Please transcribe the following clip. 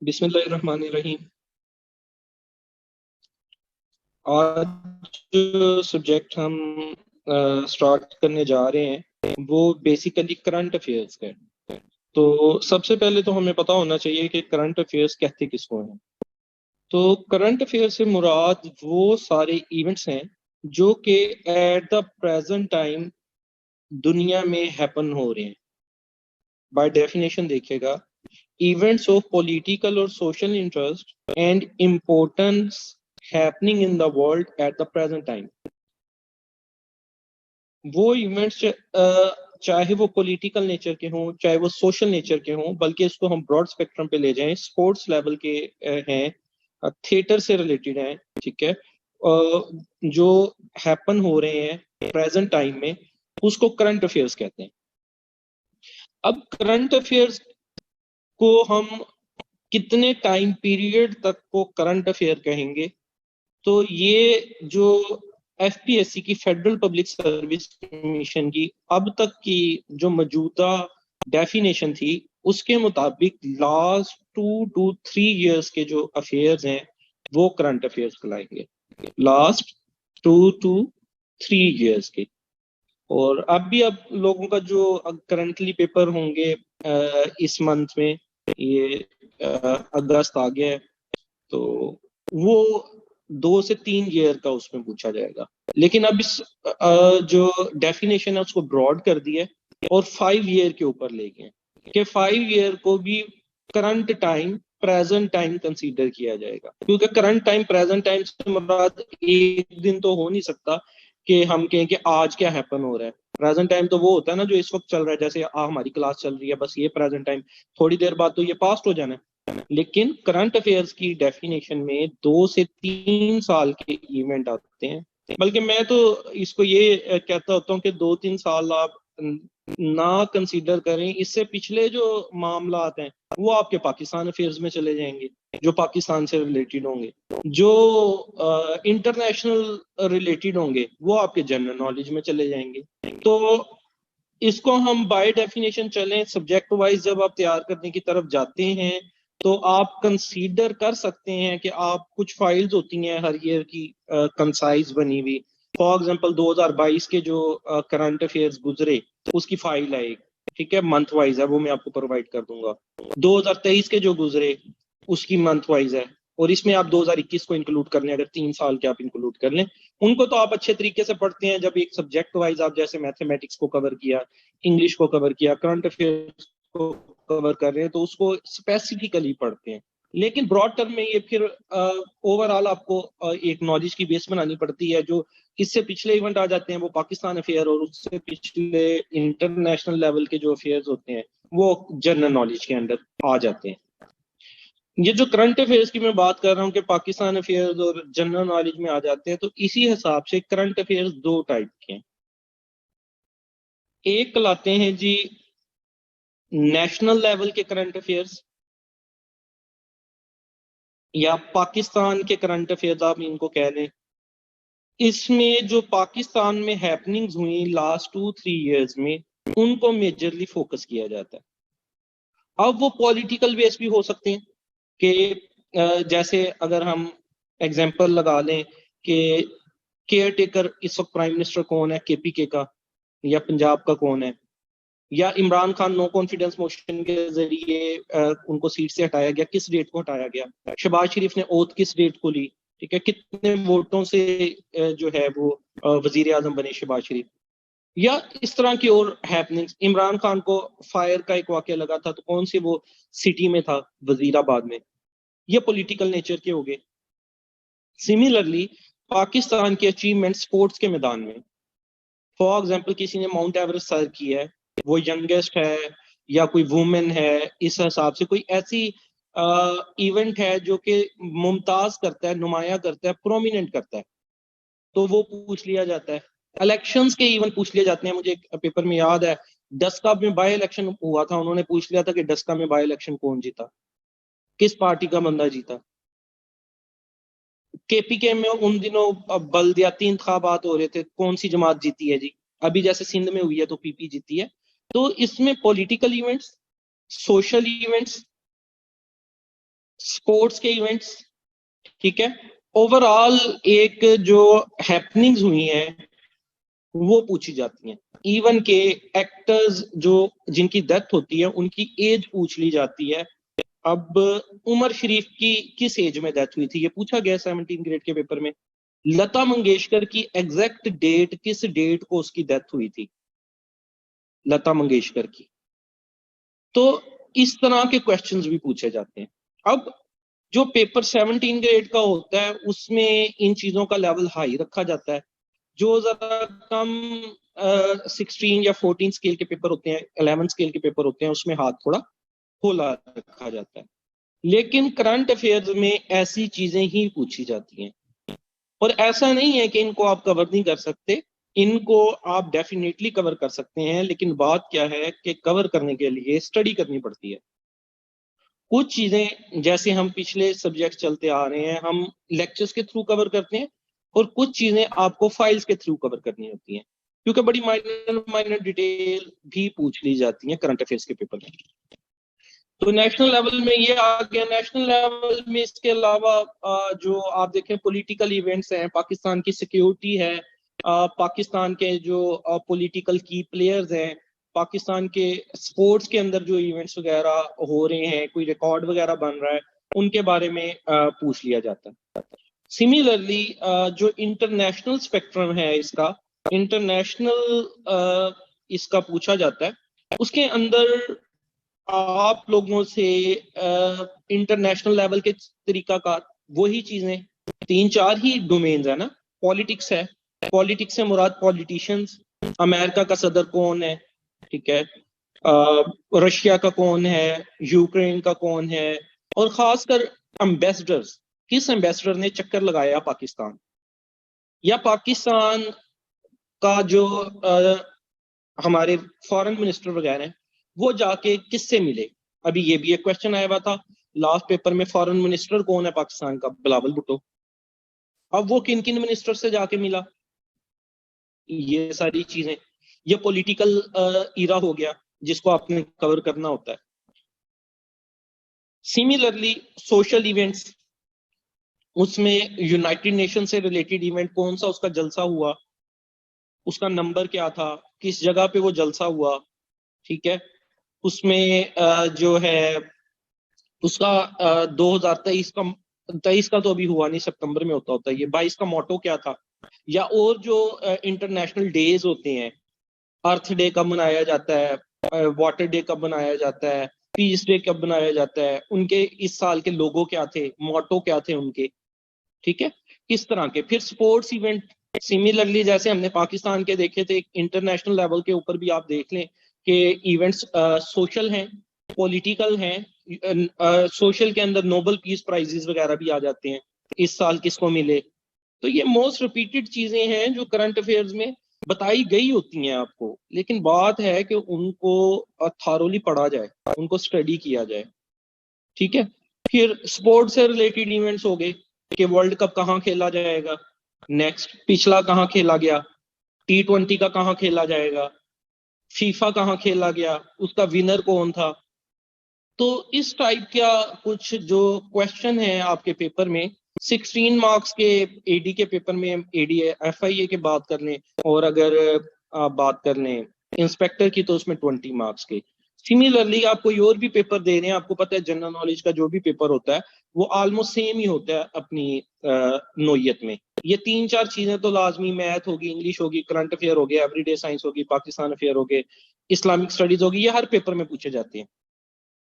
बिस्मिल्लाहिर्रहमानिर्रहीम। आज जो सब्जेक्ट हम स्टार्ट करने जा रहे हैं वो बेसिकली करंट अफेयर्स का है। तो सबसे पहले तो हमें पता होना चाहिए कि करंट अफेयर्स कहते किसको हैं। तो करंट अफेयर से मुराद वो सारे इवेंट्स हैं जो कि एट द प्रेजेंट टाइम दुनिया में हैपन हो रहे हैं। बाय डेफिनेशन देखिएगा, events of political or social interest and importance happening in the world at the present time। वो इवेंट्स चाहे वो पॉलिटिकल नेचर के हों चाहे वो सोशल नेचर के हों, बल्कि इसको हम ब्रॉड स्पेक्ट्रम पे ले जाएं, स्पोर्ट्स लेवल के हैं, थिएटर से रिलेटेड हैं, ठीक है। जो हैपन हो रहे हैं प्रेजेंट टाइम में उसको करंट अफेयर्स कहते हैं। अब करंट अफेयर्स को हम कितने टाइम पीरियड तक को करंट अफेयर कहेंगे, तो ये जो एफपीएससी की फेडरल पब्लिक सर्विस कमीशन की अब तक की जो मौजूदा डेफिनेशन थी उसके मुताबिक लास्ट 2 to 3 years के जो अफेयर्स हैं वो करंट अफेयर्स कहलाएंगे, लास्ट 2 to 3 years के। और अब लोगों का जो करंटली पेपर होंगे इस मंथ में, ये अगस्त आ गया है, तो वो 2 से 3 ईयर का उसमें पूछा जाएगा। लेकिन अब इस जो डेफिनेशन है उसको ब्रॉड कर दिया है और 5 ईयर के ऊपर ले गए कि 5 ईयर को भी current time present time consider किया जाएगा, क्योंकि करंट टाइम प्रेजेंट टाइम से मुराद एक दिन तो हो नहीं सकता कि हम कहें कि आज क्या हैपन हो रहा है। प्रेजेंट टाइम तो वो होता है ना जो इस वक्त चल रहा है, जैसे हमारी क्लास चल रही है, बस ये प्रेजेंट टाइम। थोड़ी देर बाद तो ये पास्ट हो जाना है। लेकिन करंट अफेयर्स की डेफिनेशन में 2 से 3 साल के इवेंट आते हैं, बल्कि मैं तो इसको ये कहता होता हूँ कि 2-3 साल आप ना कंसीडर करें, इससे पिछले जो मामलात हैं वो आपके पाकिस्तान अफेयर्स में चले जाएंगे जो पाकिस्तान से रिलेटेड होंगे, जो इंटरनेशनल रिलेटेड होंगे वो आपके जनरल नॉलेज में चले जाएंगे। तो इसको हम बाय डेफिनेशन चलें, सब्जेक्ट वाइज जब आप तैयार करने की तरफ जाते हैं तो आप कंसीडर कर सकते हैं कि आप कुछ फाइल्स होती हैं हर ईयर की कंसाइज बनी हुई। फॉर एग्जांपल 2022 के जो करंट अफेयर्स गुजरे उसकी फाइल है एक, ठीक है, मंथ वाइज है, वो मैं आपको प्रोवाइड कर दूंगा। 2023 के जो गुजरे उसकी मंथ वाइज है, और इसमें आप 2021 को इंक्लूड कर लें, अगर 3 साल के आप इंक्लूड कर लें। उनको तो आप अच्छे तरीके से पढ़ते हैं जब एक सब्जेक्ट वाइज आप जैसे मैथमेटिक्स को कवर किया, इंग्लिश को कवर किया, करंट अफेयर्स को कवर कर रहे हैं तो उसको स्पेसिफिकली पढ़ते हैं। लेकिन ब्रॉड टर्म में ये फिर ओवरऑल आपको एक नॉलेज की बेस बनानी पड़ती है। जो इससे पिछले इवेंट आ जाते हैं वो पाकिस्तान अफेयर, और उससे पिछले इंटरनेशनल लेवल के जो अफेयर्स होते हैं वो जनरल नॉलेज के अंदर आ जाते हैं। ये जो करंट अफेयर्स की मैं बात कर रहा हूँ कि पाकिस्तान अफेयर्स और जनरल नॉलेज में आ जाते हैं, तो इसी हिसाब से करंट अफेयर्स 2 टाइप के हैं। एक कहलाते हैं जी नेशनल लेवल के करंट अफेयर्स, या पाकिस्तान के करंट अफेयर्स आप इनको कह लें। इसमें जो पाकिस्तान में हैपनिंग्स हुई लास्ट 2-3 इयर्स में उनको मेजरली फोकस किया जाता है। अब वो पॉलिटिकल बेस भी हो सकते हैं कि जैसे अगर हम एग्जांपल लगा लें कि केयर टेकर इस वक्त प्राइम मिनिस्टर कौन है, केपीके का या पंजाब का कौन है, या Imran Khan no confidence motion के जरिए उनको सीट से हटाया गया, किस डेट को हटाया गया, शहबाज शरीफ ने ओथ किस डेट को ली, ठीक है, कितने वोटों से जो है वो वजीर आजम बने शहबाज शरीफ, या इस तरह की और हैपनिंग्स। इमरान खान को फायर का एक वाकया लगा था तो कौन सी वो सिटी में था, वजीराबाद में। ये पॉलिटिकल नेचर के हो गए। सिमिलरली पाकिस्तान की अचीवमेंट स्पोर्ट्स के मैदान में, फॉर एग्जाम्पल किसी ने माउंट एवरेस्ट सर किया है, वो यंगेस्ट है या कोई वुमेन है, इस हिसाब से कोई ऐसी इवेंट है जो कि मुमताज करता है, नुमाया करता है, प्रोमिनेंट करता है, तो वो पूछ लिया जाता है। इलेक्शंस के इवन पूछ लिए जाते हैं। मुझे एक पेपर में याद है डस्का में बाई इलेक्शन हुआ था, उन्होंने पूछ लिया था कि डस्का में बाई इलेक्शन कौन जीता, किस पार्टी का बंदा जीता। केपीके में उन दिनों बल्दियाती इंतखाबात हो रहे थे, कौन सी जमात जीती है जी, अभी जैसे सिंध में हुई है तो पीपी जीती है। तो इसमें political events, social events, sports के इवेंट्स, ठीक है, ओवरऑल एक जो हैपनिंग्स हुई हैं वो पूछी जाती हैं। इवन के एक्टर्स जो जिनकी डेथ होती है उनकी एज पूछ ली जाती है। अब उमर शरीफ की किस एज में डेथ हुई थी ये पूछा गया 17 ग्रेड के पेपर में। लता मंगेशकर की एग्जैक्ट डेट, किस डेट को उसकी डेथ हुई थी लता मंगेशकर की। तो इस तरह के क्वेश्चंस भी पूछे जाते हैं। अब जो पेपर 17 ग्रेड का होता है उसमें इन चीजों का लेवल हाई रखा जाता है। जो जरा कम 16 या 14 स्केल के पेपर होते हैं, 11 स्केल के पेपर होते हैं, उसमें हाथ थोड़ा खोला रखा जाता है। लेकिन करंट अफेयर्स में ऐसी चीजें ही पूछी जाती हैं। और ऐसा नहीं है कि इनको आप कवर नहीं कर सकते, इनको आप डेफिनेटली कवर कर सकते हैं। लेकिन बात क्या है कि कवर करने के लिए स्टडी करनी पड़ती है। कुछ चीजें जैसे हम पिछले सब्जेक्ट चलते आ रहे हैं हम लेक्चर्स के थ्रू कवर करते हैं, और कुछ चीजें आपको फाइल्स के थ्रू कवर करनी होती हैं, क्योंकि बड़ी माइनर माइनर डिटेल भी पूछ ली जाती है करंट अफेयर्स के पेपर में। तो नेशनल लेवल में ये आ गया। नेशनल लेवल में इसके अलावा जो आप देखें पॉलिटिकल इवेंट्स हैं, पाकिस्तान की सिक्योरिटी है, पाकिस्तान के जो पॉलिटिकल की प्लेयर्स हैं, पाकिस्तान के स्पोर्ट्स के अंदर जो इवेंट्स वगैरह हो रहे हैं, कोई रिकॉर्ड वगैरह बन रहा है, उनके बारे में पूछ लिया जाता है। सिमिलरली जो इंटरनेशनल स्पेक्ट्रम है इसका, इंटरनेशनल इसका पूछा जाता है। उसके अंदर आप लोगों से इंटरनेशनल लेवल के तरीकाकार वही चीजें, 3-4 ही डोमेन्स है ना। पॉलिटिक्स है, पॉलिटिक्स से मुराद पॉलिटिशियंस, अमेरिका का सदर कौन है, ठीक है, रशिया का कौन है, यूक्रेन का कौन है, और खासकर एम्बेसडर्स, किस एम्बेसडर ने चक्कर लगाया पाकिस्तान, या पाकिस्तान का जो हमारे फॉरेन मिनिस्टर वगैरह हैं वो जाके किससे मिले। अभी ये भी एक क्वेश्चन आया हुआ था लास्ट पेपर में, फॉरेन मिनिस्टर कौन है पाकिस्तान का, बिलावल भुट्टो। अब वो किन किन मिनिस्टर से जाके मिला, ये सारी चीजें, ये पॉलिटिकल इरा हो गया जिसको आपने कवर करना होता है। सिमिलरली सोशल इवेंट्स, उसमें यूनाइटेड नेशन से रिलेटेड इवेंट कौन सा उसका जलसा हुआ, उसका नंबर क्या था, किस जगह पे वो जलसा हुआ, ठीक है। उसमें जो है उसका 2023 का, 23 का तो अभी हुआ नहीं, सितंबर में होता है ये, 22 का मोटो क्या था, या और जो इंटरनेशनल डेज होते हैं, अर्थ डे कब मनाया जाता है, वाटर डे कब मनाया जाता है, पीस डे कब मनाया जाता है, उनके इस साल के लोगो क्या थे, मोटो क्या थे उनके, ठीक है, किस तरह के। फिर स्पोर्ट्स इवेंट, सिमिलरली जैसे हमने पाकिस्तान के देखे थे, इंटरनेशनल लेवल के ऊपर भी आप देख लें कि इवेंट्स सोशल हैं, पॉलिटिकल हैं। सोशल के अंदर नोबल पीस प्राइजेस वगैरह भी आ जाते हैं, इस साल किसको मिले। तो ये मोस्ट रिपीटेड चीजें हैं जो करंट अफेयर्स में बताई गई होती हैं आपको, लेकिन बात है कि उनको थारोली पढ़ा जाए, उनको स्टडी किया जाए, ठीक है। फिर स्पोर्ट्स से रिलेटेड इवेंट्स हो गए कि वर्ल्ड कप कहाँ खेला जाएगा, नेक्स्ट पिछला कहाँ खेला गया, T20 का कहाँ खेला जाएगा, फीफा कहाँ खेला गया, उसका विनर कौन था। तो इस टाइप का कुछ जो क्वेश्चन है आपके पेपर में, 16 मार्क्स के एडी के पेपर में, एडी FIA के बात कर लें, और अगर आप बात कर लें इंस्पेक्टर की तो उसमें 20 मार्क्स के। सिमिलरली आप कोई और भी पेपर दे रहे हैं, आपको पता है जनरल नॉलेज का जो भी पेपर होता है वो ऑलमोस्ट सेम ही होता है अपनी नोयत में। ये 3-4 चीजें तो लाजमी, मैथ होगी, इंग्लिश होगी, करंट अफेयर हो गया, एवरीडे साइंस होगी, पाकिस्तान अफेयर हो गए, इस्लामिक स्टडीज होगी, ये हर पेपर में पूछे जाते हैं।